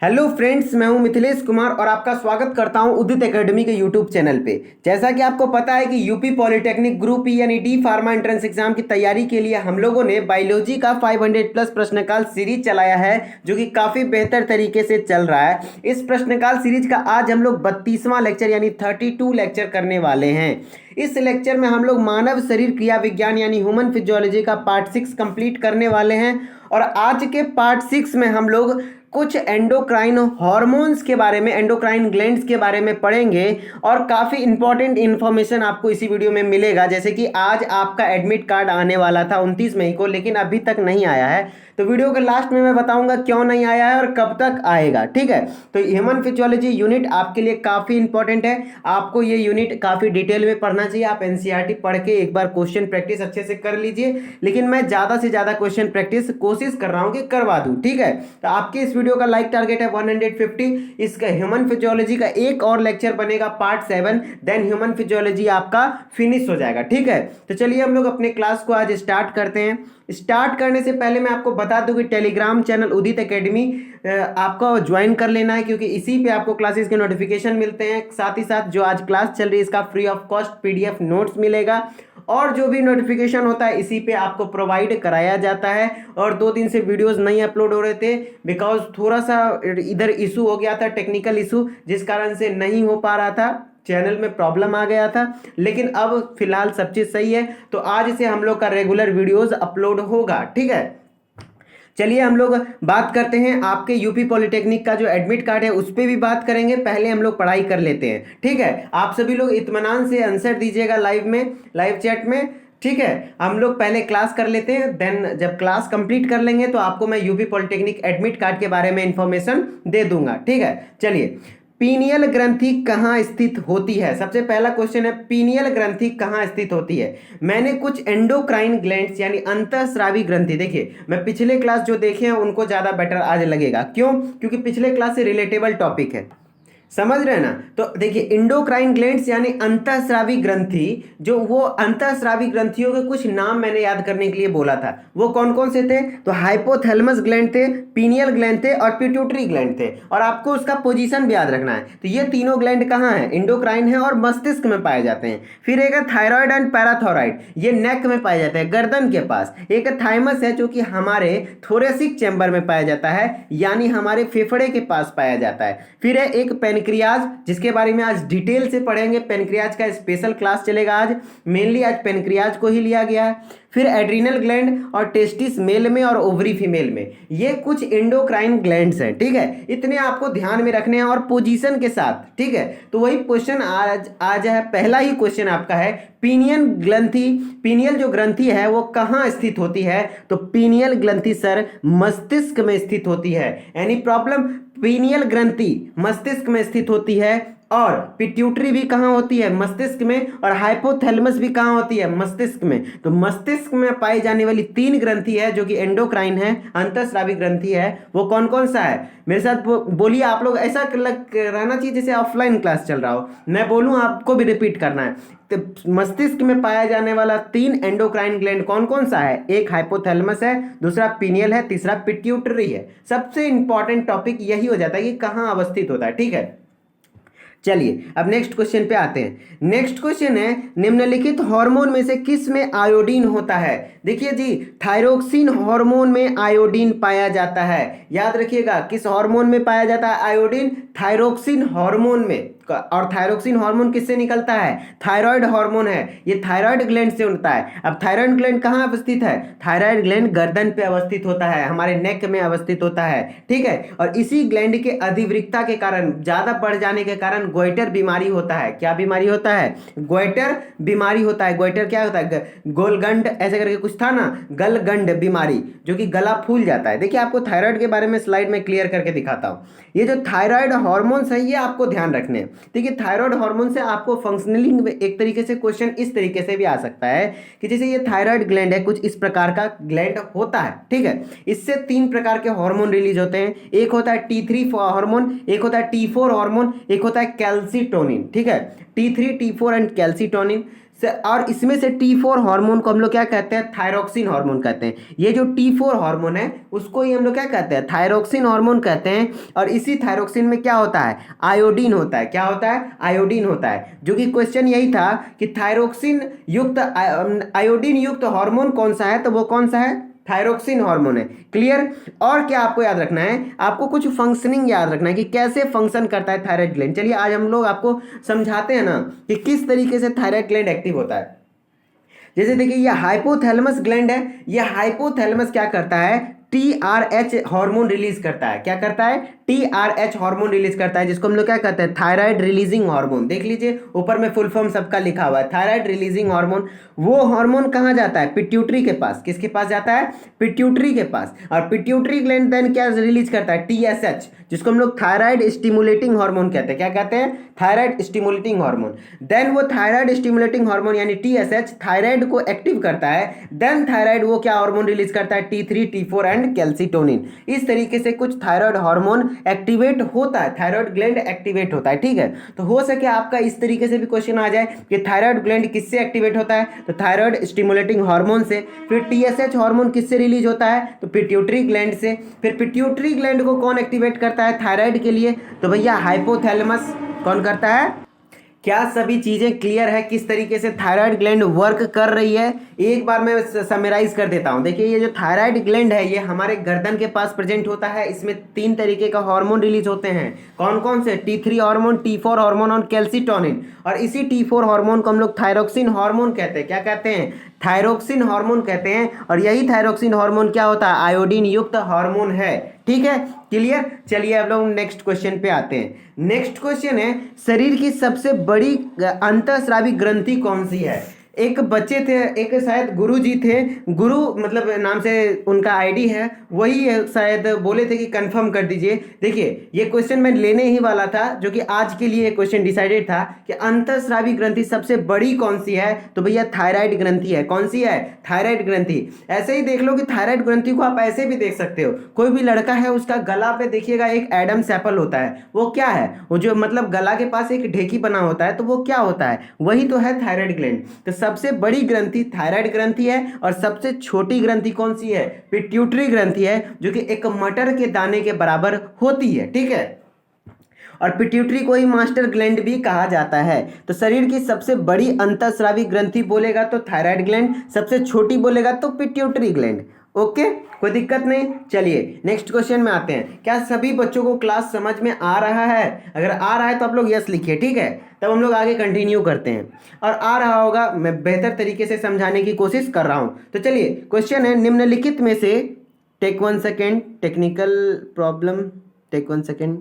Hello friends, मैं हूं मिथिलेश कुमार और आपका स्वागत करता हूं उदित एकेडमी के यूट्यूब चैनल पे। जैसा कि आपको पता है कि यूपी पॉलिटेक्निक ग्रुप ई यानी डी फार्मा एंट्रेंस एग्जाम की तैयारी के लिए हम लोगों ने बायोलॉजी का 500 प्लस प्रश्नकाल सीरीज चलाया है, जो कि काफ़ी बेहतर तरीके से चल रहा है। इस प्रश्नकाल सीरीज का आज हम लोग 32वां लेक्चर यानी 32 लेक्चर करने वाले हैं। इस लेक्चर में हम लोग मानव शरीर क्रिया विज्ञान यानी ह्यूमन फिजियोलॉजी का पार्ट 6 कंप्लीट करने वाले हैं। और आज के पार्ट 6 में हम लोग कुछ एंडोक्राइन हार्मोन्स के बारे में, एंडोक्राइन ग्लैंड्स के बारे में पढ़ेंगे और काफ़ी इंपॉर्टेंट इन्फॉर्मेशन आपको इसी वीडियो में मिलेगा। जैसे कि आज आपका एडमिट कार्ड आने वाला था 29 मई को, लेकिन अभी तक नहीं आया है। तो वीडियो के लास्ट में मैं बताऊंगा क्यों नहीं आया है और कब तक आएगा, ठीक है। तो ह्यूमन फिजियोलॉजी यूनिट आपके लिए काफ़ी इंपॉर्टेंट है। आपको ये यूनिट काफ़ी डिटेल में पढ़ना चाहिए। आप एनसीईआरटी पढ़ के एक बार क्वेश्चन प्रैक्टिस अच्छे से कर लीजिए, लेकिन मैं ज़्यादा से ज़्यादा क्वेश्चन प्रैक्टिस कोशिश कर रहा हूँ कि करवा दूँ, ठीक है। तो आपके इस वीडियो का लाइक टारगेट है 150। इसका ह्यूमन फिजियोलॉजी का एक और लेक्चर बनेगा पार्ट 7, देन ह्यूमन फिजियोलॉजी आपका फिनिश हो जाएगा, ठीक है। तो चलिए हम लोग अपने क्लास को आज स्टार्ट करते हैं। स्टार्ट करने से पहले मैं आपको बता दूं कि टेलीग्राम चैनल उदित एकेडमी आपको ज्वाइन कर लेना है, क्योंकि इसी पे आपको क्लासेस के नोटिफिकेशन मिलते हैं। साथ ही साथ जो आज क्लास चल रही है इसका free of cost PDF notes मिलेगा, और जो भी नोटिफिकेशन होता है इसी पे आपको प्रोवाइड कराया जाता है। और 2 दिन से वीडियोस नहीं अपलोड हो रहे थे बिकॉज थोड़ा सा इधर इशू हो गया था, टेक्निकल इशू, जिस कारण से नहीं हो पा रहा था, चैनल में प्रॉब्लम आ गया था। लेकिन अब फिलहाल सब चीज़ सही है, तो आज से हम लोग का रेगुलर वीडियोस अपलोड होगा, ठीक है। चलिए हम लोग बात करते हैं आपके यूपी पॉलिटेक्निक का जो एडमिट कार्ड है उस पर भी बात करेंगे। पहले हम लोग पढ़ाई कर लेते हैं, ठीक है। आप सभी लोग इत्मीनान से आंसर दीजिएगा लाइव में, लाइव चैट में, ठीक है। हम लोग पहले क्लास कर लेते हैं, देन जब क्लास कंप्लीट कर लेंगे तो आपको मैं यूपी पॉलिटेक्निक एडमिट कार्ड के बारे में इंफॉर्मेशन दे दूंगा, ठीक है। चलिए, पीनियल ग्रंथि कहाँ स्थित होती है? सबसे पहला क्वेश्चन है, पीनियल ग्रंथि कहाँ स्थित होती है? मैंने कुछ एंडोक्राइन ग्लैंड्स यानी अंतःस्रावी ग्रंथि, देखिए मैं पिछले क्लास जो देखे हैं उनको ज़्यादा बेटर आज लगेगा। क्यों? क्योंकि पिछले क्लास से रिलेटेबल टॉपिक है, समझ रहे हैं ना। तो देखिए, एंडोक्राइन ग्लैंड्स यानी अंतःस्रावी ग्रंथि, जो वो अंतःस्रावी ग्रंथियों के कुछ नाम मैंने याद करने के लिए बोला था, वो कौन कौन से थे? तो हाइपोथैलेमस ग्लैंड थे, पीनियल ग्लैंड थे और पिट्यूटरी ग्लैंड थे। और आपको उसका पोजीशन भी याद रखना है। तो ये तीनों ग्लैंड कहाँ है? एंडोक्राइन है और मस्तिष्क में पाए जाते हैं। फिर एक है थायराइड एंड पैराथायराइड, ये नेक में पाए जाते हैं, गर्दन के पास। एक थाइमस है जो कि हमारे थोरेसिक चैम्बर में पाया जाता है, यानी हमारे फेफड़े के पास पाया जाता है। फिर है एक पेनक्रियाज, जिसके बारे में आज डिटेल से पढ़ेंगे। पेनक्रियाज का स्पेशल क्लास चलेगा आज, मेनली आज पेनक्रियाज को ही लिया गया है। फिर एड्रीनल ग्लैंड और टेस्टिस मेल में और ओवरी फीमेल में, ये कुछ एंडोक्राइन ग्लैंड्स हैं, ठीक है। इतने आपको ध्यान में रखने हैं और पोजीशन के साथ, ठीक है। तो वही क्वेश्चन आज है, पहला ही क्वेश्चन आपका है, पीनियल ग्रंथि, पीनियल जो ग्रंथि है वो कहाँ स्थित होती है? तो पीनियल ग्रंथि सर मस्तिष्क में स्थित होती है। Any problem? पीनियल ग्रंथि मस्तिष्क में स्थित होती है। और पिट्यूटरी भी कहाँ होती है? मस्तिष्क में। और हाइपोथैलेमस भी कहाँ होती है? मस्तिष्क में। तो मस्तिष्क में पाई जाने वाली 3 ग्रंथि है जो कि एंडोक्राइन है, अंतःस्रावी ग्रंथि है, वो कौन कौन सा है? मेरे साथ बोलिए आप लोग, ऐसा रहना चाहिए जैसे ऑफलाइन क्लास चल रहा हो, मैं बोलूँ आपको भी रिपीट करना है। तो मस्तिष्क में पाया जाने वाला 3 एंडोक्राइन ग्लैंड कौन कौन सा है? एक हाइपोथैलेमस है, दूसरा पीनियल है, तीसरा पिट्यूटरी है। सबसे इंपॉर्टेंट टॉपिक यही हो जाता है कि कहाँ अवस्थित होता है, ठीक है। चलिए अब नेक्स्ट क्वेश्चन पे आते हैं। नेक्स्ट क्वेश्चन है, निम्नलिखित हार्मोन में से किस में आयोडीन होता है? देखिए जी, थायरोक्सिन हार्मोन में आयोडीन पाया जाता है। याद रखिएगा, किस हार्मोन में पाया जाता है आयोडीन? थायरोक्सिन हार्मोन में। और थायरोक्सिन हार्मोन किससे निकलता है? थायराइड हार्मोन है, ये थायराइड ग्लैंड से होता है। अब थायराइड ग्लैंड कहाँ अवस्थित है? थायराइड ग्लैंड गर्दन पे अवस्थित होता है, हमारे नेक में अवस्थित होता है, ठीक है। और इसी ग्लैंड के अधिवृक्ता के कारण, ज्यादा बढ़ जाने के कारण गोइटर बीमारी होता है। क्या बीमारी होता है? गोइटर बीमारी होता है। गोइटर क्या होता है? गोलगंड ऐसे करके कुछ था ना, गलगंड बीमारी, जो कि गला फूल जाता है। देखिए आपको थायराइड के बारे में स्लाइड में क्लियर करके दिखाता हूँ। ये जो थायराइड हार्मोन है ये आपको ध्यान रखने हैं। देखिए थायराइड हार्मोन से आपको फंक्शनलिंग एक तरीके से क्वेश्चन इस तरीके से भी आ सकता है कि जैसे ये थायराइड ग्लैंड है, कुछ इस प्रकार का ग्लैंड होता है, ठीक है। इससे 3 प्रकार के हार्मोन रिलीज होते हैं। एक होता है T3 हार्मोन, एक होता है T4 हार्मोन, एक होता है कैल्सीटोनिन, ठीक है। T3, T4 and calcitonin. और इसमें से T4 हार्मोन को हम लोग क्या कहते हैं, थायरोक्सिन हार्मोन कहते हैं। ये जो T4 हार्मोन है उसको ही हम लोग क्या कहते हैं, थायरोक्सिन हार्मोन कहते हैं। और इसी थायरोक्सिन में क्या होता है, आयोडीन होता है। क्या होता है, आयोडीन होता है। जो कि क्वेश्चन यही था कि थायरोक्सिन युक्त आयोडीन युक्त हार्मोन कौन सा है, तो वो कौन सा है, थायरोक्सिन हार्मोन है। क्लियर। और क्या आपको याद रखना है, आपको कुछ फंक्शनिंग याद रखना है कि कैसे फंक्शन करता है थायराइड ग्लैंड। चलिए आज हम लोग आपको समझाते हैं ना कि किस तरीके से थायराइड ग्लैंड एक्टिव होता है। जैसे देखिए ये हाइपोथैलेमस ग्लैंड है, ये हाइपोथैलेमस क्या करता है, TRH हार्मोन रिलीज करता है। क्या करता है, TRH हार्मोन रिलीज करता है, जिसको हम लोग क्या कहते हैं, थायराइड रिलीजिंग हार्मोन। देख लीजिए ऊपर में फुल फॉर्म सबका लिखा हुआ है, थायराइड रिलीजिंग हार्मोन। वो हार्मोन कहाँ जाता है, पिट्यूटरी के पास। किसके पास जाता है, पिट्यूटरी के पास। और पिट्यूटरी ग्लैंड देन क्या रिलीज करता है, TSH, जिसको हम लोग थायराइड स्टिमुलेटिंग हार्मोन कहते हैं। क्या कहते हैं, थायराइड स्टिमुलेटिंग हार्मोन। देन वो थायराइड स्टिमुलेटिंग हार्मोन यानी TSH थायराइड को एक्टिव करता है। देन थायराइड वो क्या हार्मोन रिलीज करता है, T3, T4 एंड कैल्सिटोनिन। इस तरीके से कुछ थायराइड हार्मोन एक्टिवेट होता है, थायराइड ग्लैंड एक्टिवेट होता है। ठीक है, तो हो सके आपका इस तरीके से भी क्वेश्चन आ जाए कि थायराइड ग्लैंड किससे एक्टिवेट होता है, तो थायराइड स्टिमुलेटिंग हार्मोन से। फिर TSH हार्मोन किससे रिलीज होता है, तो पिट्यूटरी ग्लैंड से। फिर पिट्यूटरी ग्लैंड को कौन एक्टिवेट करता है थायराइड के लिए, तो भैया हाइपोथैलेमस कौन करता है। क्या सभी चीजें क्लियर है किस तरीके से थायराइड ग्लैंड वर्क कर रही है। एक बार मैं समराइज कर देता हूं। देखिए ये जो थायराइड ग्लैंड है ये हमारे गर्दन के पास प्रेजेंट होता है। इसमें 3 तरीके का हार्मोन रिलीज होते हैं। कौन कौन से, T3 हार्मोन, T4 हार्मोन और कैल्सिटोनिन। और इसी T4 हार्मोन को हम लोग थायरोक्सिन हार्मोन कहते हैं। क्या कहते हैं, थायरोक्सिन हार्मोन कहते हैं। और यही थायरोक्सिन हार्मोन क्या होता है, आयोडीन युक्त हार्मोन है। ठीक है, क्लियर। चलिए अब लोग नेक्स्ट क्वेश्चन पे आते हैं। नेक्स्ट क्वेश्चन है, शरीर की सबसे बड़ी अंतःस्रावी ग्रंथि कौन सी है। एक बच्चे थे, एक शायद गुरु जी थे, गुरु मतलब नाम से उनका आईडी है, वही शायद बोले थे कि कंफर्म कर दीजिए। देखिए ये क्वेश्चन मैं लेने ही वाला था, जो कि आज के लिए क्वेश्चन डिसाइडेड था कि अंतःस्रावी ग्रंथि सबसे बड़ी कौन सी है, तो भैया थायराइड ग्रंथि है। कौन सी है, थायराइड ग्रंथि। ऐसे ही देख लो कि थायराइड ग्रंथि को आप ऐसे भी देख सकते हो। कोई भी लड़का है उसका गला पे देखिएगा एक एडम्स एप्पल होता है, वो क्या है, वो जो मतलब गला के पास एक ढेकी बना होता है, तो वो क्या होता है, वही तो है थायराइड ग्लैंड। तो सबसे बड़ी ग्रंथि थायराइड ग्रंथि है। और सबसे छोटी ग्रंथि कौन सी है, पिट्यूटरी ग्रंथि है, जो कि एक मटर के दाने के बराबर होती है। ठीक है, और पिट्यूटरी को ही मास्टर ग्लैंड भी कहा जाता है। तो शरीर की सबसे बड़ी अंतःस्रावी ग्रंथि बोलेगा तो थायराइड ग्लैंड, सबसे छोटी बोलेगा तो पिट्यूटरी ग्लैंड। ओके, कोई दिक्कत नहीं। चलिए नेक्स्ट क्वेश्चन में आते हैं। क्या सभी बच्चों को क्लास समझ में आ रहा है, अगर आ रहा है तो आप लोग यस लिखिए। ठीक है, तब हम लोग आगे कंटिन्यू करते हैं। और आ रहा होगा, मैं बेहतर तरीके से समझाने की कोशिश कर रहा हूं। तो चलिए क्वेश्चन है, निम्नलिखित में से, take 1 second, technical problem, take 1 second,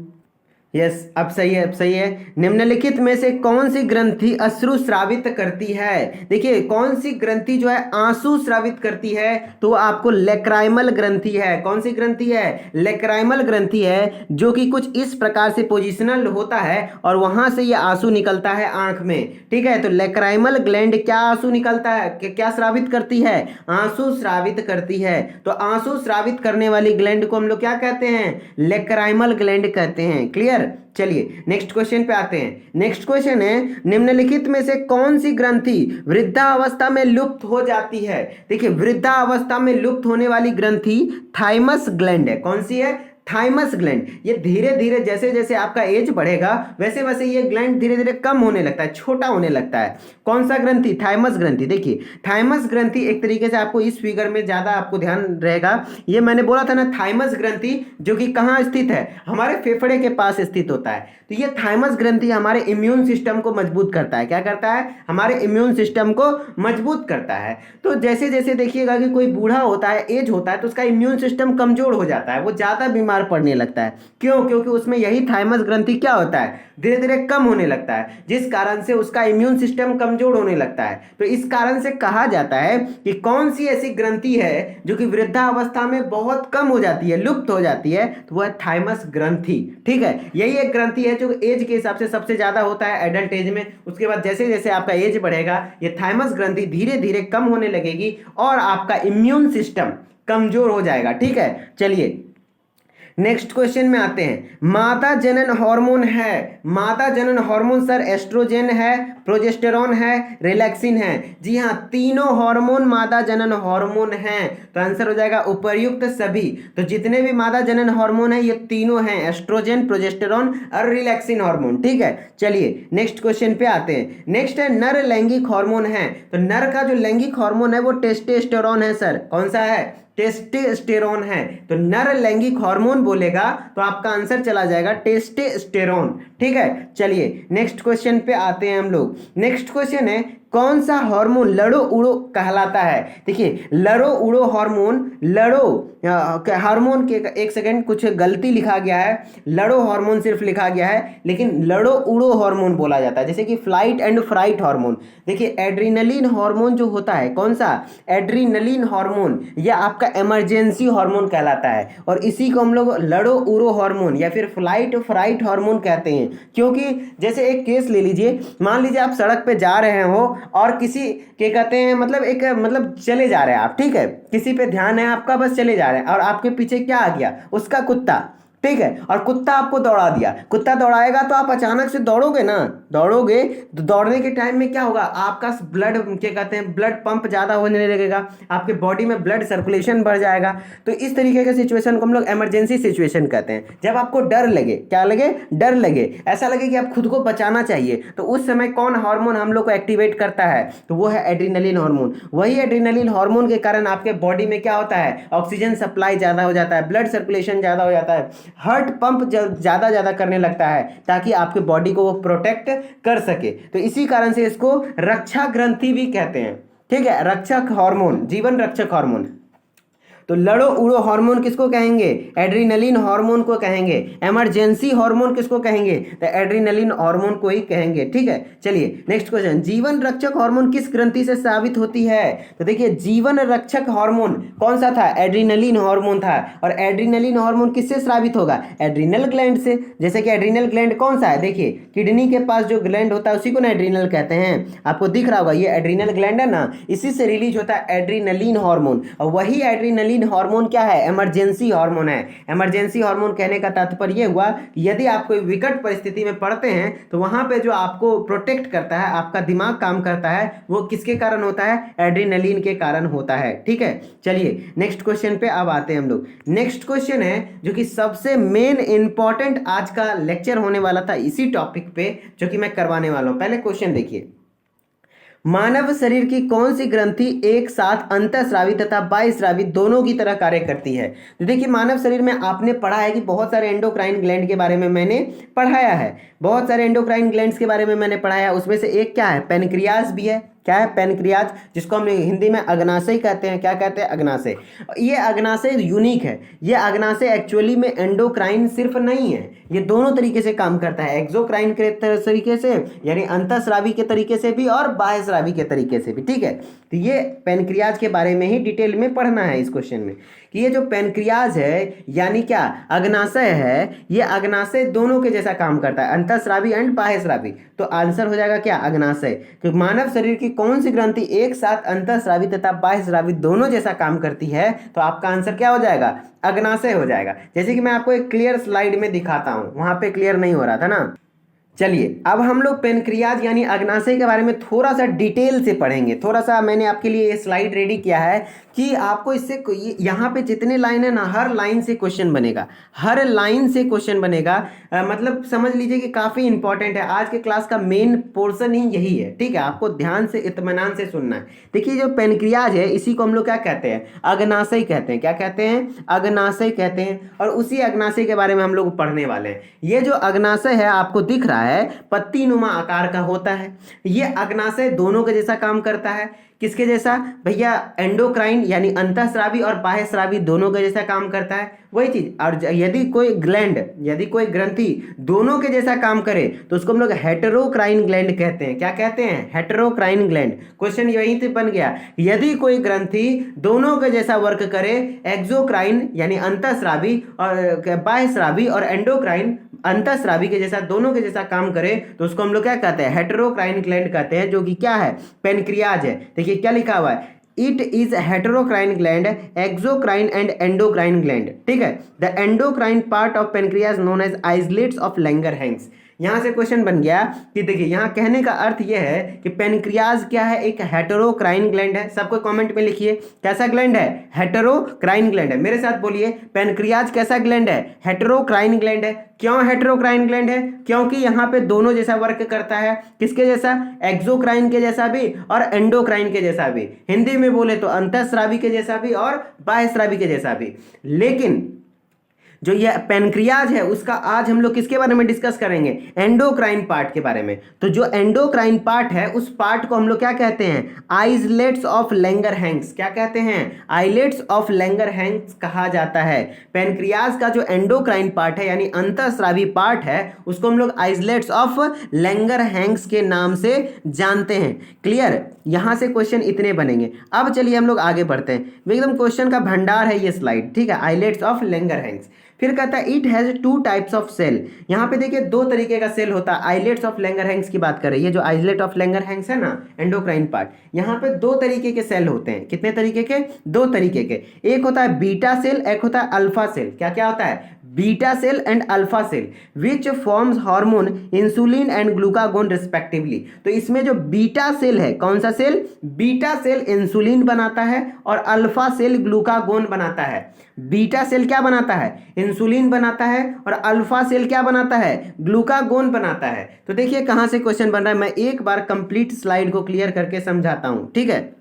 yes अब सही है, अब सही है। निम्नलिखित में से कौन सी ग्रंथि अश्रु स्रावित करती है। देखिए कौन सी ग्रंथि जो है आंसू स्रावित करती है, तो आपको लेक्राइमल ग्रंथि है। कौन सी ग्रंथि है, लेक्राइमल ग्रंथि है, जो कि कुछ इस प्रकार से पोजिशनल होता है और वहां से ये आंसू निकलता है आंख में। ठीक है, तो लेक्राइमल ग्लैंड क्या आंसू निकलता है, क्या स्रावित करती है, आंसू स्रावित करती है। तो आंसू स्रावित करने वाली ग्लैंड को हम लोग क्या कहते हैं, लेक्राइमल ग्लैंड कहते हैं। क्लियर। चलिए नेक्स्ट क्वेश्चन पे आते हैं। नेक्स्ट क्वेश्चन है, निम्नलिखित में से कौन सी ग्रंथि वृद्धावस्था में लुप्त हो जाती है। देखिए वृद्धावस्था में लुप्त होने वाली ग्रंथि थाइमस ग्लैंड है। कौन सी है, थाइमस ग्लैंड। ये धीरे धीरे जैसे जैसे आपका एज बढ़ेगा वैसे वैसे ये ग्लैंड धीरे धीरे कम होने लगता है, छोटा होने लगता है। कौन सा ग्रंथि, थाइमस ग्रंथि। देखिए थाइमस ग्रंथि एक तरीके से आपको इस फिगर में ज्यादा आपको ध्यान रहेगा। ये मैंने बोला था ना, थाइमस ग्रंथि जो कि कहाँ स्थित है, हमारे फेफड़े के पास स्थित होता है। तो ये थाइमस ग्रंथि हमारे इम्यून सिस्टम को मजबूत करता है। क्या करता है, हमारे इम्यून सिस्टम को मजबूत करता है। तो जैसे जैसे देखिएगा कि कोई बूढ़ा होता है, एज होता है, तो उसका इम्यून सिस्टम कमजोर हो जाता है, वो ज्यादा बीमार पड़ने लगता है। क्यों, क्योंकि उसमें यही थाइमस ग्रंथि क्या होता है, धीरे धीरे कम होने लगता है, जिस कारण से उसका इम्यून सिस्टम कमजोर होने लगता है। तो इस कारण से कहा जाता है कि कौन सी ऐसी ग्रंथि है जो कि वृद्धावस्था में बहुत कम हो जाती है, लुप्त हो जाती है, तो वह थाइमस ग्रंथि। ठीक है, यही एक ग्रंथि है जो एज के हिसाब से सबसे ज्यादा होता है एडल्ट एज में। उसके बाद जैसे जैसे आपका एज बढ़ेगा ये थाइमस ग्रंथि धीरे धीरे कम होने लगेगी और आपका इम्यून सिस्टम कमजोर हो जाएगा। ठीक है, चलिए नेक्स्ट क्वेश्चन में आते हैं, माता जनन हार्मोन है, माता जनन हार्मोन सर एस्ट्रोजन है, प्रोजेस्टेरॉन है, रिलैक्सिन है। जी हाँ, तीनों हार्मोन माता जनन हार्मोन हैं, तो आंसर हो जाएगा उपर्युक्त सभी। तो जितने भी माता जनन हार्मोन है ये तीनों हैं, एस्ट्रोजन, प्रोजेस्टेरॉन और रिलैक्सिन हार्मोन। ठीक है, चलिए नेक्स्ट क्वेश्चन पे आते हैं। नेक्स्ट है नर लैंगिक हार्मोन है, तो नर का जो लैंगिक हार्मोन है वो टेस्टोस्टेरोन है सर। कौन सा है? टेस्टोस्टेरोन है। तो नर लैंगिक हार्मोन बोलेगा तो आपका आंसर चला जाएगा टेस्टोस्टेरोन। ठीक है, चलिए नेक्स्ट क्वेश्चन पे आते हैं हम लोग। नेक्स्ट क्वेश्चन है, कौन सा हार्मोन लड़ो उड़ो कहलाता है? देखिए लड़ो उड़ो हार्मोन, लड़ो हार्मोन के, एक सेकंड कुछ गलती लिखा गया है, लड़ो हार्मोन सिर्फ लिखा गया है, लेकिन लड़ो उड़ो हार्मोन बोला जाता है, जैसे कि फ्लाइट एंड फ्राइट हार्मोन। देखिए एड्रीनलिन हार्मोन जो होता है, कौन सा? एड्रीनलिन हार्मोन, यह आपका इमरजेंसी हार्मोन कहलाता है, और इसी को हम लोग लड़ो उड़ो हार्मोन या फिर फ्लाइट फ्राइट हार्मोन कहते हैं। क्योंकि जैसे एक केस ले लीजिए, मान लीजिए आप सड़क पे जा रहे हो और किसी के कहते हैं मतलब चले जा रहे हैं आप, ठीक है, किसी पे ध्यान है आपका, बस चले जा रहे हैं और आपके पीछे क्या आ गया? उसका कुत्ता। ठीक है, और कुत्ता आपको दौड़ा दिया। कुत्ता दौड़ाएगा तो आप अचानक से दौड़ोगे ना, दौड़ोगे तो दौड़ने के टाइम में क्या होगा? आपका ब्लड, क्या कहते हैं, ब्लड पंप ज्यादा होने लगेगा, आपके बॉडी में ब्लड सर्कुलेशन बढ़ जाएगा। तो इस तरीके के सिचुएशन को हम लोग इमरजेंसी सिचुएशन कहते हैं। जब आपको डर लगे, क्या लगे? डर लगे, ऐसा लगे कि आप खुद को बचाना चाहिए, तो उस समय कौन हार्मोन हम लोग को एक्टिवेट करता है? तो वो है एड्रीनलिन हार्मोन। वही एड्रीनलिन हार्मोन के कारण आपके बॉडी में क्या होता है? ऑक्सीजन सप्लाई ज्यादा हो जाता है, ब्लड सर्कुलेशन ज्यादा हो जाता है, हार्ट पंप ज्यादा करने लगता है, ताकि आपके बॉडी को वो प्रोटेक्ट कर सके। तो इसी कारण से इसको रक्षा ग्रंथि भी कहते हैं। ठीक है, रक्षक हार्मोन, जीवन रक्षक हार्मोन। तो लड़ो उड़ो हार्मोन किसको कहेंगे? एड्रीनलिन हार्मोन को कहेंगे। इमरजेंसी हार्मोन किसको कहेंगे? तो एड्रीनलिन हार्मोन को ही कहेंगे। ठीक है, चलिए नेक्स्ट क्वेश्चन, जीवन रक्षक हार्मोन किस ग्रंथि से स्रावित होती है? तो देखिए जीवन रक्षक हार्मोन कौन सा था? एड्रीनलिन हार्मोन था। और एड्रीनलिन हार्मोन किससे स्रावित होगा? एड्रीनल ग्लैंड से। जैसे कि एड्रीनल ग्लैंड कौन सा है? देखिए किडनी के पास जो ग्लैंड होता है उसी को ना एड्रीनल कहते हैं। आपको दिख रहा होगा ये एड्रीनल ग्लैंड है ना, इसी से रिलीज होता है एड्रीनलिन हार्मोन। और वही एड्रीनलिन हार्मोन क्या है? इमरजेंसी हार्मोन है। इमरजेंसी हार्मोन कहने का तात्पर्य यह हुआ कि यदि आप कोई विकट परिस्थिति में पड़ते हैं तो वहां पे जो आपको प्रोटेक्ट करता है, आपका दिमाग काम करता है, वो किसके कारण होता है? एड्रीनलिन के कारण होता है। ठीक है, चलिए नेक्स्ट क्वेश्चन पे अब आते हैं हम लोग। नेक्स्ट क्वेश्चन है जो कि सबसे मेन इंपॉर्टेंट आज का लेक्चर होने वाला था इसी टॉपिक पे, जो कि मैं करवाने वाला हूं। पहले क्वेश्चन देखिए, मानव शरीर की कौन सी ग्रंथि एक साथ अंतःस्रावी तथा बाह्यस्रावी दोनों की तरह कार्य करती है? तो देखिए मानव शरीर में आपने पढ़ा है कि बहुत सारे एंडोक्राइन ग्लैंड के बारे में मैंने पढ़ाया है, बहुत सारे एंडोक्राइन ग्लैंड्स के बारे में मैंने पढ़ाया है। उसमें से एक क्या है? पेनक्रियाज भी है। क्या है? पेनक्रियाज, जिसको हम हिंदी में अग्नाशय कहते हैं। क्या कहते हैं? अग्नाशय। ये अग्नाशय यूनिक है। ये अग्नाशय एक्चुअली में एंडोक्राइन सिर्फ नहीं है, ये दोनों तरीके से काम करता है, एक्सोक्राइन के तरीके से यानी अंतःस्रावी के तरीके से भी और बाह्यस्रावी के तरीके से भी। ठीक है, तो ये पेनक्रियाज के बारे में ही डिटेल में पढ़ना है इस क्वेश्चन में, कि ये जो पेनक्रियाज है यानी क्या अग्नाशय है, ये अग्नाशय दोनों के जैसा काम करता है, अंतःस्रावी एंड बाह्यस्रावी। तो आंसर हो जाएगा क्या? अग्नाशय। कि मानव शरीर की कौन सी ग्रंथि एक साथ अंतःस्रावी तथा बाह्यस्रावी दोनों जैसा काम करती है? तो आपका आंसर क्या हो जाएगा? अग्नाशय हो जाएगा। जैसे कि मैं आपको एक क्लियर स्लाइड में दिखाता हूं, वहां पे क्लियर नहीं हो रहा था ना। चलिए अब हम लोग पेनक्रियाज यानी अग्नाशय के बारे में थोड़ा सा डिटेल से पढ़ेंगे। थोड़ा सा मैंने आपके लिए ये स्लाइड रेडी किया है कि आपको इससे यहाँ पे जितने लाइन है ना, हर लाइन से क्वेश्चन बनेगा, हर लाइन से क्वेश्चन बनेगा। मतलब समझ लीजिए कि काफ़ी इंपॉर्टेंट है। आज के क्लास का मेन पोर्शन ही यही है। ठीक है, आपको ध्यान से इत्मीनान से सुनना है। देखिए जो पेनक्रियाज है इसी को हम लोग क्या कहते हैं? अग्नाशय कहते हैं। क्या कहते हैं? अग्नाशय कहते हैं। और उसी अग्नाशय के बारे में हम लोग पढ़ने वाले हैं। ये जो अग्नाशय है आपको दिख रहा है, पत्ती नुमा आकार का होता है। ये अग्नाशय दोनों के जैसा काम करता है। किसके जैसा भैया? एंडोक्राइन यानी अंतःस्रावी और बाह्यस्रावी दोनों के जैसा काम करता है, वही चीज। और यदि कोई ग्लैंड, यदि कोई ग्रंथि दोनों के जैसा काम करे तो उसको हम लोग हेटेरोक्राइन ग्लैंड कहते हैं। क्या कहते हैं? हेटेरोक्राइन ग्लैंड। क्वेश्चन यहीं से बन गया, यदि कोई ग्रंथि दोनों के जैसा वर्क करे, एक्सोक्राइन यानी अंतःस्रावी और बाह्यस्रावी और एंडोक्राइन अंतःस्रावी के जैसा दोनों के जैसा काम करे, तो उसको हम लोग क्या कहते हैं? हेटेरोक्राइन ग्लैंड कहते हैं, जो कि क्या है? पेनक्रियाज है। देखिए क्या लिखा हुआ है, it is heterocrine gland, exocrine and endocrine gland. ठीक है, the endocrine part of pancreas known as islets of Langerhans. यहां से क्वेश्चन बन गया कि देखिए यहां कहने का अर्थ यह है कि पेनक्रियाज क्या है, एक हेटेरोक्राइन ग्लैंड है। सबको कमेंट में लिखिए कैसा ग्लैंड है, हेटेरोक्राइन ग्लैंड है। मेरे साथ बोलिए पेनक्रियाज कैसा ग्लैंड है, हेटेरोक्राइन ग्लैंड है। क्यों हेटेरोक्राइन ग्लैंड है, क्योंकि यहाँ पे दोनों जैसा वर्क करता है। किसके जैसा, एक्सोक्राइन के जैसा भी और एंडोक्राइन के जैसा भी। हिंदी में बोले तो अंतःस्रावी के जैसा भी और बाह्यस्रावी के जैसा भी। लेकिन जो ये पेनक्रियाज है उसका आज हम लोग किसके बारे में डिस्कस करेंगे, एंडोक्राइन पार्ट के बारे में। तो जो एंडोक्राइन पार्ट है उस पार्ट को हम लोग क्या कहते हैं, आइसलेट्स ऑफ लैंगरहैंस। क्या कहते हैं, आइलेट्स ऑफ लैंगरहैंस कहा जाता है। पेनक्रियाज का जो एंडोक्राइन पार्ट है यानी अंतःस्रावी पार्ट है उसको हम लोग आइसलेट्स ऑफ लैंगरहैंस के नाम से जानते हैं। क्लियर, यहां से क्वेश्चन इतने बनेंगे। अब चलिए हम लोग आगे बढ़ते हैं, एकदम क्वेश्चन का भंडार है ये स्लाइड। ठीक है, आइलेट्स ऑफ लैंगरहैंस। फिर कहता है it has two types of cell. यहाँ पे देखिए दो तरीके का सेल होता है। आइलेट्स ऑफ लैंगरहैंस की बात कर रही है, जो आइलेट ऑफ लैंगरहैंस है ना, एंडोक्राइन पार्ट, यहाँ पे दो तरीके के सेल होते हैं। कितने तरीके के, दो तरीके के। एक होता है बीटा सेल, एक होता है अल्फा सेल। क्या क्या होता है, beta cell and alpha cell, which forms hormone insulin and glucagon respectively. तो इसमें जो बीटा सेल है, कौन सा सेल, बीटा सेल इंसुलिन बनाता है और अल्फा सेल ग्लूकागोन बनाता है। बीटा सेल क्या बनाता है, इंसुलिन बनाता है, और अल्फा सेल क्या बनाता है, ग्लूकागोन बनाता है। तो देखिए कहां से क्वेश्चन बन रहा है, मैं एक बार कंप्लीट स्लाइड को क्लियर करके समझाता हूं। ठीक है,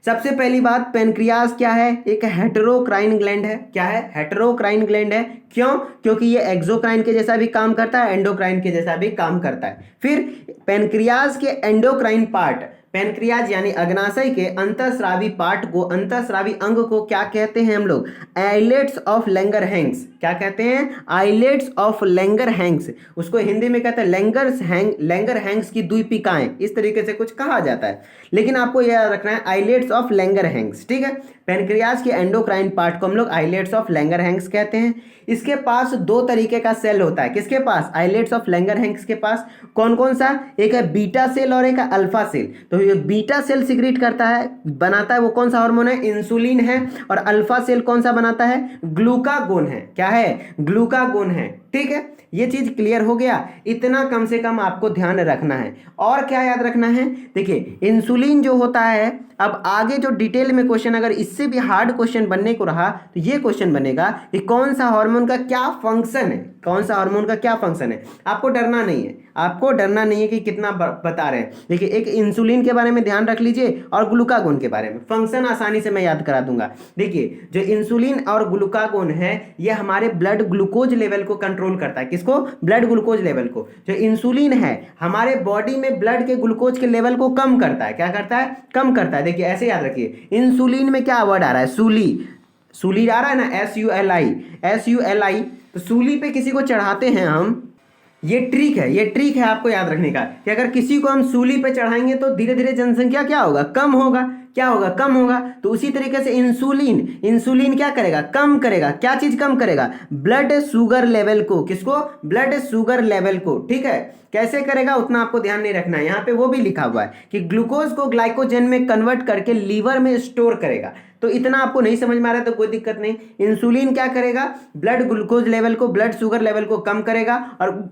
सबसे पहली बात, पेनक्रियाज क्या है, एक हेटेरोक्राइन ग्लैंड है। क्या है, हेटेरोक्राइन ग्लैंड है। क्यों, क्योंकि ये एक्सोक्राइन के जैसा भी काम करता है, एंडोक्राइन के जैसा भी काम करता है। फिर पेनक्रियाज के एंडोक्राइन पार्ट, पेनक्रियाज यानी अग्नाशय के अंतःस्रावी पार्ट को, अंतःस्रावी अंग को क्या कहते हैं हम लोग, आइलेट्स ऑफ लैंगरहैंस। क्या कहते हैं, आइलेट्स ऑफ लैंगरहैंस। उसको हिंदी में कहते हैं लैंगरहैंस की द्वीपिकाएं, इस तरीके से कुछ कहा जाता है। लेकिन आपको याद रखना है आइलेट्स ऑफ लैंगरहैंस। ठीक है, पेनक्रियाज के एंडोक्राइन पार्ट को हम लोग आइलेट्स ऑफ लैंगरहैंस कहते हैं। इसके पास दो तरीके का सेल होता है। किसके पास, आइलेट्स ऑफ लैंगरहैंस के पास कौन कौन सा, एक है बीटा सेल और एक है अल्फा सेल। तो ये बीटा सेल सिक्रीट करता है, बनाता है वो कौन सा हार्मोन है, इंसुलिन है। और अल्फा सेल कौन सा बनाता है, ग्लूकागोन है। क्या है, ग्लूकागोन है। ठीक है, ये चीज क्लियर हो गया, इतना कम से कम आपको ध्यान रखना है। और क्या याद रखना है, देखिए इंसुलिन जो होता है, अब आगे जो डिटेल में क्वेश्चन अगर इससे भी हार्ड क्वेश्चन बनने को रहा तो ये क्वेश्चन बनेगा कि कौन सा हार्मोन का क्या फंक्शन है, कौन सा हार्मोन का क्या फंक्शन है। आपको डरना नहीं है, आपको डरना नहीं है कि कितना बता रहे हैं। देखिए एक इंसुलिन के बारे में ध्यान रख लीजिए और ग्लूकागोन के बारे में, फंक्शन आसानी से मैं याद करा दूंगा। देखिए जो इंसुलिन और ग्लूकागोन है ये हमारे ब्लड ग्लूकोज लेवल को कंट्रोल करता है। किसको, ब्लड ग्लूकोज लेवल को। जो इंसुलिन है हमारे बॉडी में ब्लड के ग्लूकोज के लेवल को कम करता है। क्या करता है, कम करता है। देखिए ऐसे याद रखिए, इंसुलिन में क्या वर्ड आ रहा है, सूली, सूली आ रहा है ना, SULI। तो सूली पे किसी को चढ़ाते हैं हम, ये ट्रिक है, ये ट्रिक है आपको याद रखने का कि अगर किसी को हम सूली पे चढ़ाएंगे तो धीरे धीरे जनसंख्या क्या होगा, कम होगा। क्या होगा, कम होगा। तो उसी तरीके से इंसुलिन क्या करेगा, कम करेगा। क्या चीज कम करेगा, ब्लड शुगर लेवल को। किसको, ब्लड शुगर लेवल को। ठीक है, कैसे करेगा उतना आपको ध्यान नहीं रखना है। यहाँ पे वो भी लिखा हुआ है कि ग्लूकोज को ग्लाइकोजन में कन्वर्ट करके लीवर में स्टोर करेगा। तो इतना आपको नहीं समझ में आ रहा है तो कोई दिक्कत नहीं। इंसुलिन क्या करेगा, ब्लड ग्लूकोज लेवल को, ब्लड शुगर लेवल को कम करेगा, और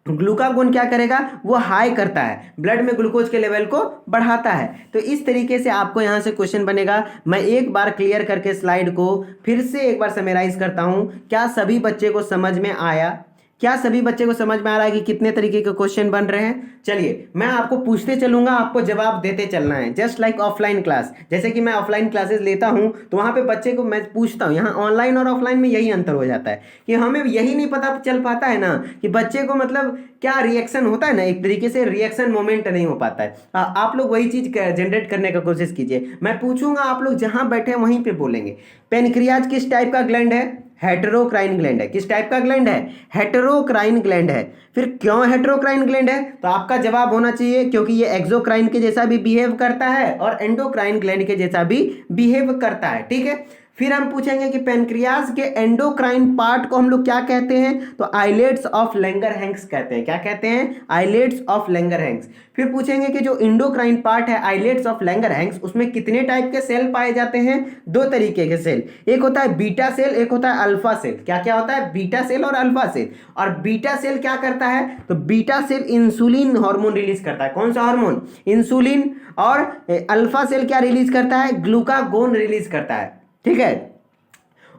ग्लूकागोन क्या करेगा, वो हाई करता है, ब्लड में ग्लूकोज के लेवल को बढ़ाता है। तो इस तरीके से आपको यहां से क्वेश्चन बनेगा। मैं एक बार क्लियर करके स्लाइड को फिर से एक बार समराइज करता हूं। क्या सभी बच्चे को समझ में आया, क्या सभी बच्चे को समझ में आ रहा है कि कितने तरीके के क्वेश्चन बन रहे हैं। चलिए मैं आपको पूछते चलूंगा, आपको जवाब देते चलना है, जस्ट लाइक ऑफलाइन क्लास। जैसे कि मैं ऑफलाइन क्लासेस लेता हूं तो वहां पे बच्चे को मैं पूछता हूं। यहाँ ऑनलाइन और ऑफलाइन में यही अंतर हो जाता है कि हमें यही नहीं पता चल पाता है ना कि बच्चे को मतलब क्या रिएक्शन होता है ना, एक तरीके से रिएक्शन मोमेंट नहीं हो पाता है। आप लोग वही चीज जनरेट करने का कोशिश कीजिए। मैं पूछूंगा, आप लोग जहां बैठे हैं वहीं पे बोलेंगे। पेनक्रियाज किस टाइप का ग्लैंड है, हेटेरोक्राइन ग्लैंड है। किस टाइप का ग्लैंड है, हेटेरोक्राइन ग्लैंड है। फिर क्यों हेटेरोक्राइन ग्लैंड है, तो आपका जवाब होना चाहिए क्योंकि ये एक्सोक्राइन के जैसा भी बिहेव करता है और एंडोक्राइन ग्लैंड के जैसा भी बिहेव करता है। ठीक है, फिर हम पूछेंगे कि पेनक्रियाज के एंडोक्राइन पार्ट को हम लोग क्या कहते हैं, तो आइलेट्स ऑफ लैंगरहैंस कहते हैं। क्या कहते हैं, आइलेट्स ऑफ लैंगरहैंस। फिर पूछेंगे कि जो इंडोक्राइन पार्ट है आइलेट्स ऑफ लैंगरहैंस, उसमें कितने टाइप के सेल पाए जाते हैं, दो तरीके के सेल, एक होता है बीटा सेल, एक होता है अल्फा सेल। क्या क्या होता है, बीटा सेल और अल्फा सेल। और बीटा सेल क्या करता है, तो beta cell insulin hormone release करता है। कौन सा हार्मोन, इंसुलिन। और अल्फा सेल क्या रिलीज करता है, ग्लूकागोन रिलीज करता है। ठीक है,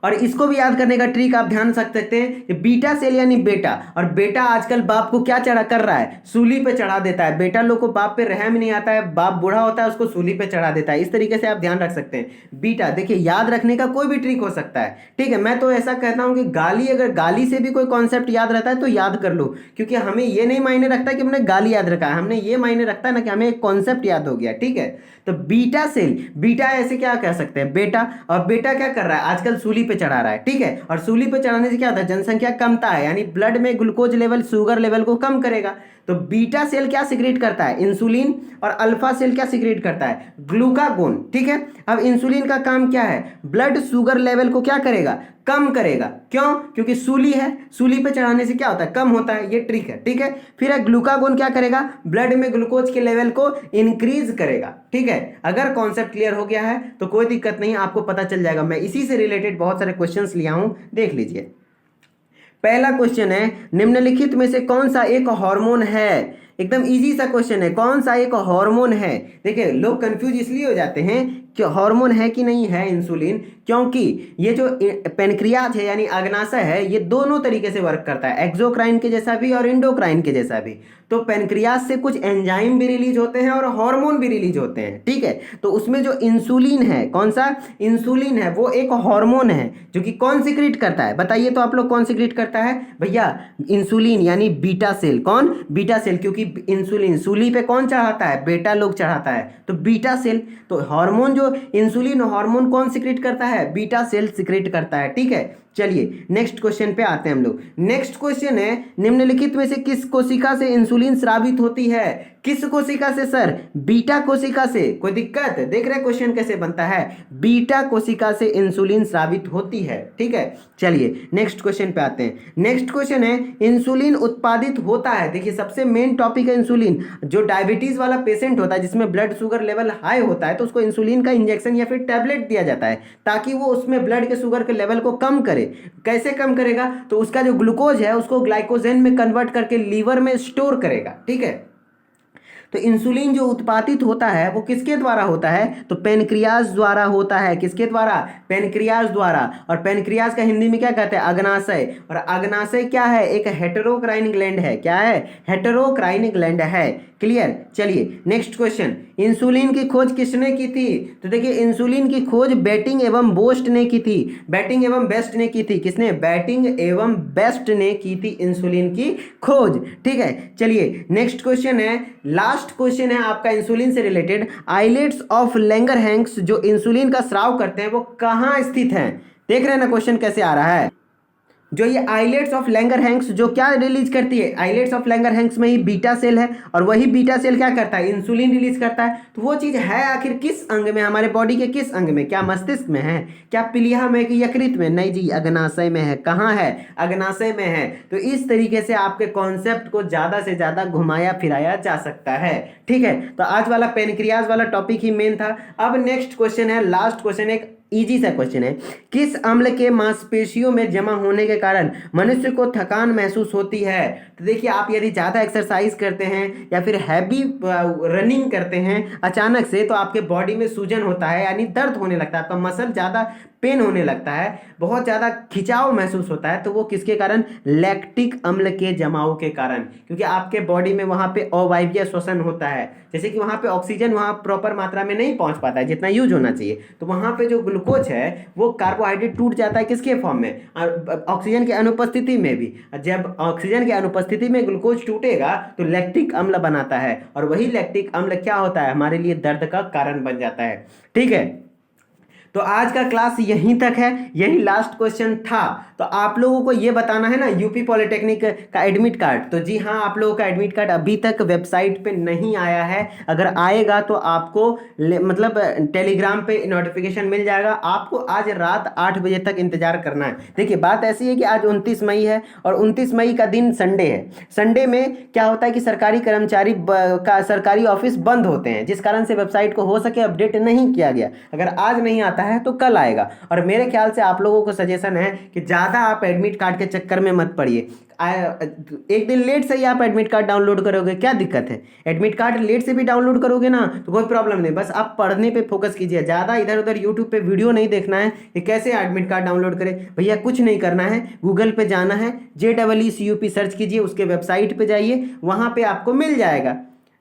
और इसको भी याद करने का ट्रिक आप ध्यान रख सकते हैं कि बीटा सेल यानी बेटा, और बेटा आजकल बाप को क्या चढ़ा कर रहा है, सूली पे चढ़ा देता है। बेटा लोग को बाप पे रहम नहीं आता है, बाप बूढ़ा होता है उसको सूली पे चढ़ा देता है। इस तरीके से आप ध्यान रख सकते हैं। बीटा देखिए याद रखने का कोई भी ट्रिक हो सकता है। ठीक है, मैं तो ऐसा कहता हूं कि गाली, अगर गाली से भी कोई कॉन्सेप्ट याद रहता है तो याद कर लो, क्योंकि हमें ये नहीं मायने रखता कि हमने गाली याद रखा है, हमने ये मायने रखता है ना कि हमें एक कॉन्सेप्ट याद हो गया। ठीक है, तो बीटा सेल, बीटा ऐसे क्या कह सकते हैं, बेटा। और बेटा क्या कर रहा है, आजकल सूली पे चढ़ा रहा है। ठीक है, और सूली पे चढ़ाने से क्या होता है, जनसंख्या कमता है, यानी ब्लड में ग्लूकोज लेवल, शुगर लेवल को कम करेगा। तो बीटा सेल क्या सिक्रेट करता है, इंसुलिन। और अल्फा सेल क्या सिक्रेट करता है, ग्लूकागोन। ठीक है, अब इंसुलिन का काम क्या है, ब्लड शुगर लेवल को क्या करेगा, कम करेगा। क्यों, क्योंकि सूली है, सूली पे चढ़ाने से क्या होता है, कम होता है। ये ट्रिक है। ठीक है, फिर ग्लूकागोन क्या करेगा, ब्लड में ग्लूकोज के लेवल को इंक्रीज करेगा। ठीक है, अगर कॉन्सेप्ट क्लियर हो गया है तो कोई दिक्कत नहीं, आपको पता चल जाएगा। मैं इसी से रिलेटेड बहुत सारे क्वेश्चंस लिया हूं, देख लीजिए। पहला क्वेश्चन है, निम्नलिखित में से कौन सा एक हार्मोन है। एकदम इजी सा क्वेश्चन है, कौन सा एक हार्मोन है। देखिए लोग कंफ्यूज इसलिए हो जाते हैं कि हार्मोन है कि नहीं है इंसुलिन, क्योंकि ये जो पेनक्रियाज है यानी अग्नाशय है, ये दोनों तरीके से वर्क करता है, एक्सोक्राइन के जैसा भी और इंडोक्राइन के जैसा भी। तो पेनक्रियाज से कुछ एंजाइम भी रिलीज होते हैं और हार्मोन भी रिलीज होते हैं। ठीक है, तो उसमें जो इंसुलिन है, कौन सा इंसुलिन है, वो एक हार्मोन है जो कि कौन सिक्रीट करता है, बताइए तो आप लोग, कौन सिक्रीट करता है भैया, इंसुलिन यानी बीटा सेल। कौन, बीटा सेल, क्योंकि इंसुलिन सूली पे कौन चढ़ाता है, बेटा लोग चढ़ाता है, तो बीटा सेल। तो हार्मोन जो इंसुलिन हार्मोन कौन सिक्रीट करता है, बीटा सेल सिक्रीट करता है। ठीक है, चलिए नेक्स्ट क्वेश्चन पे आते हैं हम लोग। नेक्स्ट क्वेश्चन है, निम्नलिखित में से किस कोशिका से इंसुलिन स्रावित होती है। किस कोशिका से सर, बीटा कोशिका से। कोई दिक्कत, देख रहे क्वेश्चन कैसे बनता है, बीटा कोशिका से इंसुलिन स्रावित होती है। ठीक है, चलिए नेक्स्ट क्वेश्चन पे आते हैं। नेक्स्ट क्वेश्चन है, इंसुलिन उत्पादित होता है, देखिए सबसे मेन टॉपिक है इंसुलिन। जो डायबिटीज वाला पेशेंट होता है जिसमें ब्लड शुगर लेवल हाई होता है, तो उसको इंसुलिन का इंजेक्शन या फिर टैबलेट दिया जाता है ताकि वो उसमें ब्लड के शुगर के लेवल को कम करे। कैसे कम करेगा, तो उसका जो ग्लूकोज है उसको ग्लाइकोजन में कन्वर्ट करके लीवर में स्टोर करेगा। ठीक है, तो इंसुलिन जो उत्पादित होता है वो किसके द्वारा होता है, तो पेनक्रियाज द्वारा होता है। किसके द्वारा, पेनक्रियाज द्वारा। और पेनक्रियाज का हिंदी में क्या कहते हैं, अग्नाशय। और अग्नाशय क्या है, एक हेटेरोक्राइन ग्लैंड है। क्या है, हेटेरोक्राइन ग्लैंड है। क्लियर, चलिए नेक्स्ट क्वेश्चन, इंसुलिन की खोज किसने की थी, तो देखिए इंसुलिन की खोज बैटिंग एवं बोस्ट ने की थी। बैटिंग एवं बेस्ट ने की थी, किसने, बैटिंग एवं बेस्ट ने की थी इंसुलिन की खोज। ठीक है, चलिए नेक्स्ट क्वेश्चन है, लास्ट क्वेश्चन है आपका इंसुलिन से रिलेटेड। आइलेट्स ऑफ लैंगरहैंस जो इंसुलिन का स्राव करते हैं वो कहाँ स्थित हैं, देख रहे हैं ना क्वेश्चन कैसे आ रहा है। जो ये आइलेट्स ऑफ लैंगरहैंस जो क्या रिलीज करती है, आइलेट्स ऑफ लैंगरहैंस में ही बीटा सेल है, और वही बीटा सेल क्या करता है, इंसुलिन रिलीज करता है। तो वो चीज है आखिर किस अंग में, हमारे बॉडी के किस अंग में, क्या मस्तिष्क में है, क्या प्लीहा में कि यकृत में, नहीं जी अग्नाशय में है। कहाँ है, अग्नाशय में है। तो इस तरीके से आपके कॉन्सेप्ट को ज्यादा से ज्यादा घुमाया फिराया जा सकता है। ठीक है, तो आज वाला पेनक्रियाज वाला टॉपिक ही मेन था। अब नेक्स्ट क्वेश्चन है, लास्ट क्वेश्चन, एक इजी सा क्वेश्चन है, किस अम्ल के मांसपेशियों में जमा होने के कारण मनुष्य को थकान महसूस होती है। तो देखिए आप यदि ज़्यादा एक्सरसाइज करते हैं या फिर हैवी रनिंग करते हैं अचानक से, तो आपके बॉडी में सूजन होता है, यानी दर्द होने लगता है, आपका मसल ज़्यादा पेन होने लगता है, बहुत ज़्यादा खिंचाव महसूस होता है। तो वो किसके कारण, लैक्टिक अम्ल के जमाव के कारण, क्योंकि आपके बॉडी में वहाँ पे अवायवीय श्वसन होता है, जैसे कि वहाँ पे ऑक्सीजन वहाँ प्रॉपर मात्रा में नहीं पहुँच पाता है जितना यूज होना चाहिए। तो वहाँ पे जो ग्लूकोज है वो कार्बोहाइड्रेट टूट जाता है, किसके फॉर्म में, ऑक्सीजन की अनुपस्थिति में भी। जब ऑक्सीजन की अनुपस्थिति में ग्लूकोज टूटेगा तो लैक्टिक अम्ल बनाता है, और वही लैक्टिक अम्ल क्या होता है, हमारे लिए दर्द का कारण बन जाता है। ठीक है, तो आज का क्लास यहीं तक है, यही लास्ट क्वेश्चन था। तो आप लोगों को ये बताना है ना यूपी पॉलिटेक्निक का एडमिट कार्ड, तो जी हाँ आप लोगों का एडमिट कार्ड अभी तक वेबसाइट पे नहीं आया है। अगर आएगा तो आपको मतलब टेलीग्राम पे नोटिफिकेशन मिल जाएगा। आपको आज रात 8 बजे तक इंतजार करना है। देखिए बात ऐसी है कि आज 29 मई है और 29 मई का दिन संडे है। संडे में क्या होता है कि सरकारी कर्मचारी का सरकारी ऑफिस बंद होते हैं, जिस कारण से वेबसाइट को हो सके अपडेट नहीं किया गया। अगर आज नहीं आता है तो कल आएगा। और मेरे ख्याल से आप लोगों को सजेशन है कि ज़्यादा आप एडमिट कार्ड के चक्कर में मत पड़िए। एक दिन लेट से ही आप एडमिट कार्ड डाउनलोड करोगे, क्या दिक्कत है? एडमिट कार्ड लेट से भी डाउनलोड करोगे ना तो कोई प्रॉब्लम नहीं, बस आप पढ़ने पे फोकस कीजिए। ज़्यादा इधर उधर यूट्यूब पे वीडियो नहीं देखना है कि कैसे एडमिट कार्ड डाउनलोड करें। भैया कुछ नहीं करना है, गूगल पे जाना है, JEECUP सर्च कीजिए, उसके वेबसाइट पे जाइए, वहाँ पे आपको मिल जाएगा।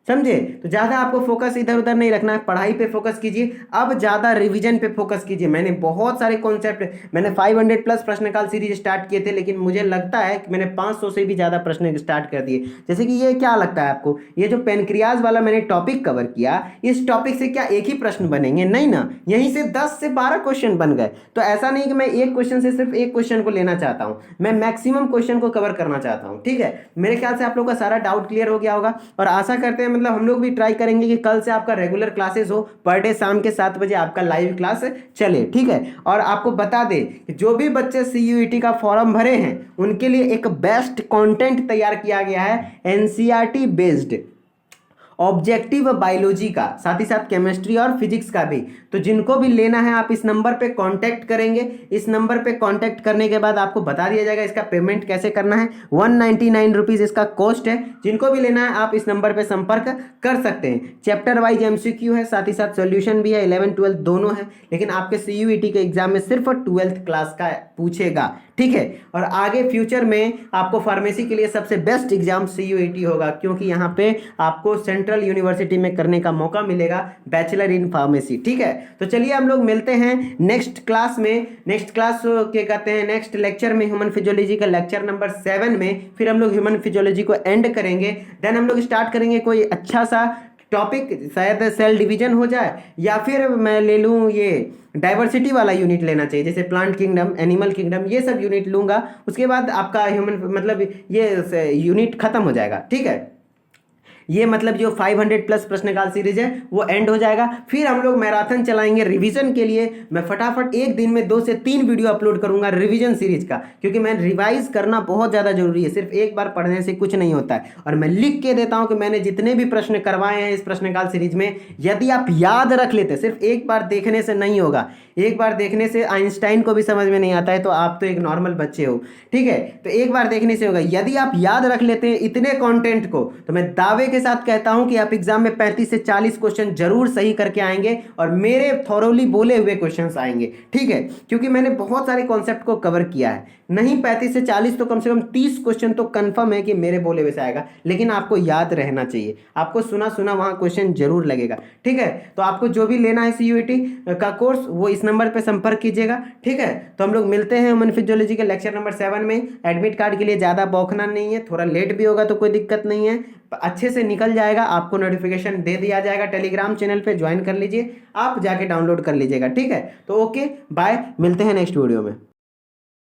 समझे? तो ज़्यादा आपको फोकस इधर उधर नहीं रखना है, पढ़ाई पे फोकस कीजिए। अब ज़्यादा रिवीजन पे फोकस कीजिए। मैंने बहुत सारे कॉन्सेप्ट, मैंने 500 प्लस प्रश्नकाल सीरीज स्टार्ट किए थे, लेकिन मुझे लगता है कि मैंने 500 से भी ज़्यादा प्रश्न स्टार्ट कर दिए। जैसे कि ये क्या लगता है आपको, ये जो पेनक्रियाज वाला मैंने टॉपिक कवर किया, इस टॉपिक से क्या एक ही प्रश्न बनेंगे? नहीं ना, यहीं से 10 से 12 क्वेश्चन बन गए। तो ऐसा नहीं कि मैं एक क्वेश्चन से सिर्फ एक क्वेश्चन को लेना चाहता हूँ, मैं मैक्सिमम क्वेश्चन को कवर करना चाहता हूँ। ठीक है, मेरे ख्याल से आप लोग का सारा डाउट क्लियर हो गया होगा और आशा करते हैं मतलब हम लोग भी ट्राई करेंगे कि कल से आपका रेगुलर क्लासेस हो, पर डे शाम के 7 बजे आपका लाइव क्लास चले। ठीक है, और आपको बता दें कि जो भी बच्चे CUET का फॉर्म भरे हैं उनके लिए एक बेस्ट कंटेंट तैयार किया गया है, NCERT बेस्ड ऑब्जेक्टिव बायोलॉजी का, साथ ही साथ केमिस्ट्री और फिजिक्स का भी। तो जिनको भी लेना है आप इस नंबर पे कांटेक्ट करेंगे। इस नंबर पे कांटेक्ट करने के बाद आपको बता दिया जाएगा इसका पेमेंट कैसे करना है। 199 रुपीज़ इसका कॉस्ट है। जिनको भी लेना है आप इस नंबर पे संपर्क कर सकते हैं। चैप्टर वाइज MCQ है, साथ ही साथ सोल्यूशन भी है, 11 12 दोनों है, लेकिन आपके CUET के एग्जाम में सिर्फ 12th क्लास का पूछेगा। ठीक है, और आगे फ्यूचर में आपको फार्मेसी के लिए सबसे बेस्ट एग्जाम CUET होगा, क्योंकि यहाँ पे आपको सेंट्रल यूनिवर्सिटी में करने का मौका मिलेगा, बैचलर इन फार्मेसी। ठीक है, तो चलिए हम लोग मिलते हैं नेक्स्ट क्लास में। नेक्स्ट क्लास क्या कहते हैं, नेक्स्ट लेक्चर में ह्यूमन फिजियोलॉजी का लेक्चर नंबर 7 में फिर हम लोग ह्यूमन फिजियोलॉजी को एंड करेंगे। देन हम लोग स्टार्ट करेंगे कोई अच्छा सा टॉपिक, शायद सेल डिवीजन हो जाए या फिर मैं ले लूँ ये डाइवर्सिटी वाला यूनिट लेना चाहिए, जैसे प्लांट किंगडम, एनिमल किंगडम, ये सब यूनिट लूंगा। उसके बाद आपका ह्यूमन मतलब ये यूनिट खत्म हो जाएगा। ठीक है, ये मतलब जो 500 प्लस प्रश्नकाल सीरीज है वो एंड हो जाएगा। फिर हम लोग मैराथन चलाएंगे रिवीजन के लिए। मैं फटाफट एक दिन में 2 से 3 वीडियो अपलोड करूंगा रिवीजन सीरीज का, क्योंकि मैं रिवाइज करना बहुत ज़्यादा जरूरी है। सिर्फ एक बार पढ़ने से कुछ नहीं होता है। और मैं लिख के देता हूं कि मैंने जितने भी प्रश्न करवाए हैं इस प्रश्नकाल सीरीज में, यदि आप याद रख लेते, सिर्फ एक बार देखने से नहीं होगा। एक बार देखने से आइंस्टाइन को भी समझ में नहीं आता है, तो आप तो एक नॉर्मल बच्चे हो। ठीक है, तो एक बार देखने से होगा। यदि आप याद रख लेते हैं इतने कंटेंट को, तो मैं दावे के साथ कहता हूं कि आप एग्जाम में 35 से 40 क्वेश्चन जरूर सही करके आएंगे और मेरे थॉरोली बोले हुए क्वेश्चंस आएंगे। ठीक है, क्योंकि मैंने बहुत सारे कॉन्सेप्ट को कवर किया है। नहीं 35 से 40 तो कम से कम 30 क्वेश्चन तो कंफर्म है कि मेरे बोले हुए से आएगा, लेकिन आपको याद रहना चाहिए। आपको सुना सुना वहां क्वेश्चन जरूर लगेगा। ठीक है, तो आपको जो भी लेना है CUET का कोर्स, वो इस नंबर पे संपर्क कीजिएगा। ठीक है, तो हम लोग मिलते हैं ह्यूमन फिजियोलॉजी के लेक्चर नंबर 7 में। एडमिट कार्ड के लिए ज़्यादा बौखना नहीं है, थोड़ा लेट भी होगा तो कोई दिक्कत नहीं है, अच्छे से निकल जाएगा। आपको नोटिफिकेशन दे दिया जाएगा, टेलीग्राम चैनल पे ज्वाइन कर लीजिए, आप जाके डाउनलोड कर लीजिएगा। ठीक है, तो ओके बाय, मिलते हैं नेक्स्ट वीडियो में।